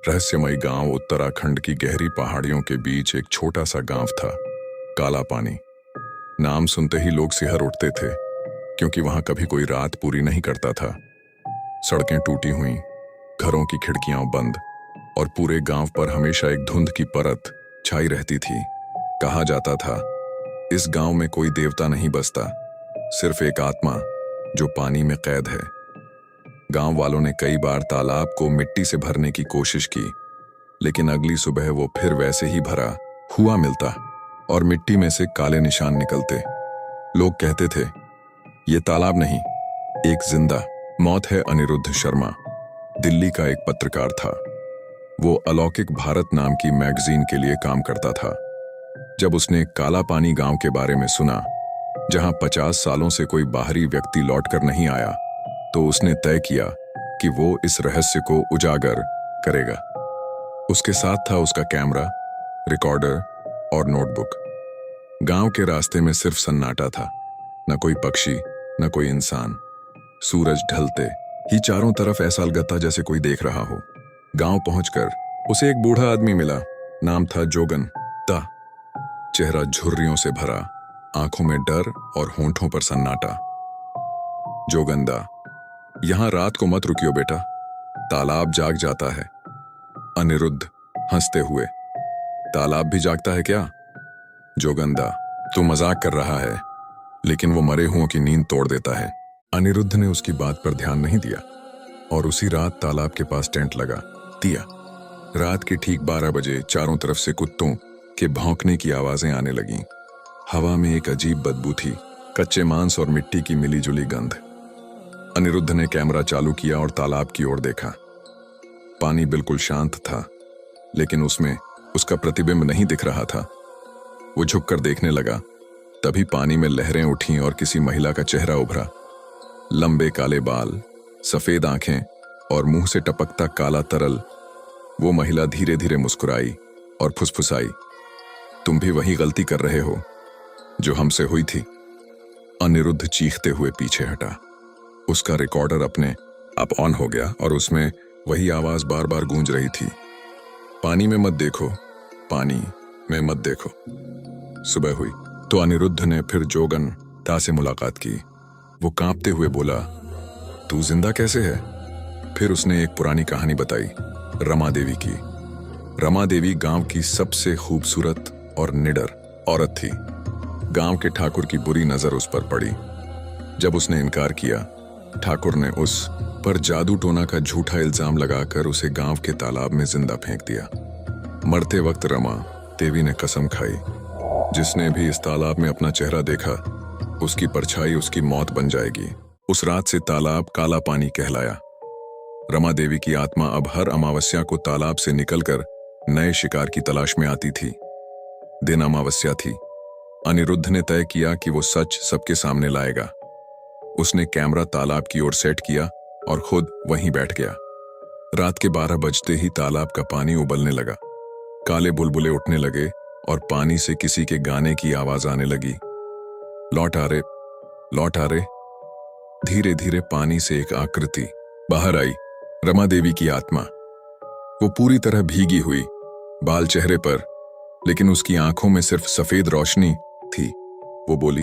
रहस्यमयी गांव उत्तराखंड की गहरी पहाड़ियों के बीच एक छोटा सा गांव था। काला पानी नाम सुनते ही लोग सिहर उठते थे, क्योंकि वहां कभी कोई रात पूरी नहीं करता था। सड़कें टूटी हुई, घरों की खिड़कियां बंद और पूरे गांव पर हमेशा एक धुंध की परत छाई रहती थी। कहा जाता था, इस गांव में कोई देवता नहीं बसता, सिर्फ एक आत्मा जो पानी में कैद है। गांव वालों ने कई बार तालाब को मिट्टी से भरने की कोशिश की, लेकिन अगली सुबह वो फिर वैसे ही भरा हुआ मिलता और मिट्टी में से काले निशान निकलते। लोग कहते थे, ये तालाब नहीं, एक जिंदा मौत है। अनिरुद्ध शर्मा दिल्ली का एक पत्रकार था। वो अलौकिक भारत नाम की मैगजीन के लिए काम करता था। जब उसने काला पानी गांव के बारे में सुना, जहां 50 सालों से कोई बाहरी व्यक्ति लौटकर नहीं आया, तो उसने तय किया कि वो इस रहस्य को उजागर करेगा। उसके साथ था उसका कैमरा, रिकॉर्डर और नोटबुक। गांव के रास्ते में सिर्फ सन्नाटा था, न कोई पक्षी, न कोई इंसान। सूरज ढलते ही चारों तरफ ऐसा लगता जैसे कोई देख रहा हो। गांव पहुंचकर उसे एक बूढ़ा आदमी मिला। नाम था जोगन दा। चेहरा झुर्रियों से भरा, आंखों में डर और होंठों पर सन्नाटा। जोगन दा, यहां रात को मत रुकियो बेटा, तालाब जाग जाता है। अनिरुद्ध हंसते हुए, तालाब भी जागता है क्या? जोगंदा, तू मजाक कर रहा है, लेकिन वो मरे हुओं की नींद तोड़ देता है। अनिरुद्ध ने उसकी बात पर ध्यान नहीं दिया और उसी रात तालाब के पास टेंट लगा दिया। रात के ठीक 12 बजे चारों तरफ से कुत्तों के भौंकने की आवाजें आने लगीं। हवा में एक अजीब बदबू थी, कच्चे मांस और मिट्टी की मिलीजुली गंध। अनिरुद्ध ने कैमरा चालू किया और तालाब की ओर देखा। पानी बिल्कुल शांत था, लेकिन उसमें उसका प्रतिबिंब नहीं दिख रहा था। वो झुककर देखने लगा, तभी पानी में लहरें उठीं और किसी महिला का चेहरा उभरा। लंबे काले बाल, सफेद आंखें और मुंह से टपकता काला तरल। वो महिला धीरे धीरे मुस्कुराई और फुसफुसाई, तुम भी वही गलती कर रहे हो जो हमसे हुई थी। अनिरुद्ध चीखते हुए पीछे हटा। उसका रिकॉर्डर अपने आप ऑन हो गया और उसमें वही आवाज बार बार गूंज रही थी, पानी में मत देखो, पानी में मत देखो। सुबह हुई तो अनिरुद्ध ने फिर जोगन दा से मुलाकात की। वो कांपते हुए बोला, तू जिंदा कैसे है? फिर उसने एक पुरानी कहानी बताई, रमा देवी की। रमा देवी गांव की सबसे खूबसूरत और निडर औरत थी। गांव के ठाकुर की बुरी नजर उस पर पड़ी। जब उसने इनकार किया, ठाकुर ने उस पर जादू टोना का झूठा इल्जाम लगाकर उसे गांव के तालाब में जिंदा फेंक दिया। मरते वक्त रमा देवी ने कसम खाई, जिसने भी इस तालाब में अपना चेहरा देखा, उसकी परछाई उसकी मौत बन जाएगी। उस रात से तालाब काला पानी कहलाया। रमा देवी की आत्मा अब हर अमावस्या को तालाब से निकलकर नए शिकार की तलाश में आती थी। दिन अमावस्या थी। अनिरुद्ध ने तय किया कि वो सच सबके सामने लाएगा। उसने कैमरा तालाब की ओर सेट किया और खुद वहीं बैठ गया। रात के 12 बजते ही तालाब का पानी उबलने लगा। काले बुलबुले उठने लगे और पानी से किसी के गाने की आवाज आने लगी, लौट आ रे, लौट आ रे। धीरे धीरे पानी से एक आकृति बाहर आई, रमा देवी की आत्मा। वो पूरी तरह भीगी हुई, बाल चेहरे पर, लेकिन उसकी आंखों में सिर्फ सफेद रोशनी थी। वो बोली,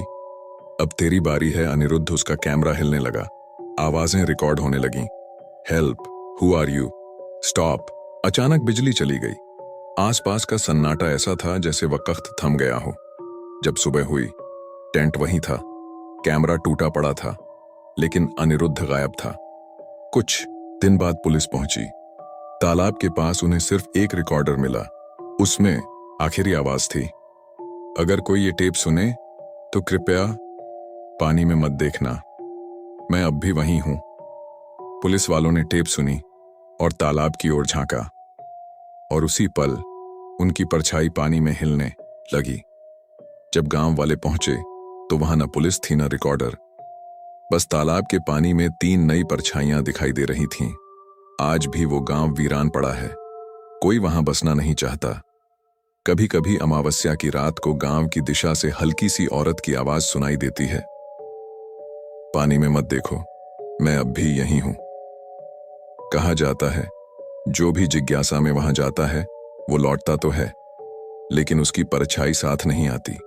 अब तेरी बारी है। अनिरुद्ध उसका कैमरा हिलने लगा। आवाजें रिकॉर्ड होने लगीं, help, who are you, stop. अचानक बिजली चली गई। आसपास का सन्नाटा ऐसा था जैसे वक्त थम गया हो। जब सुबह हुई, टेंट वहीं था, कैमरा टूटा पड़ा था, लेकिन अनिरुद्ध गायब था। कुछ दिन बाद पुलिस पहुंची। तालाब के पास उन्हें सिर्फ एक रिकॉर्डर मिला। उसमें आखिरी आवाज थी, अगर कोई ये टेप सुने तो कृपया पानी में मत देखना, मैं अब भी वहीं हूं। पुलिस वालों ने टेप सुनी और तालाब की ओर झांका, और उसी पल उनकी परछाई पानी में हिलने लगी। जब गांव वाले पहुंचे तो वहां न पुलिस थी न रिकॉर्डर, बस तालाब के पानी में 3 नई परछाइयां दिखाई दे रही थीं। आज भी वो गांव वीरान पड़ा है, कोई वहां बसना नहीं चाहता। कभी कभी अमावस्या की रात को गांव की दिशा से हल्की सी औरत की आवाज सुनाई देती है, पानी में मत देखो, मैं अब भी यहीं हूं। कहा जाता है जो भी जिज्ञासा में वहां जाता है वो लौटता तो है, लेकिन उसकी परछाई साथ नहीं आती।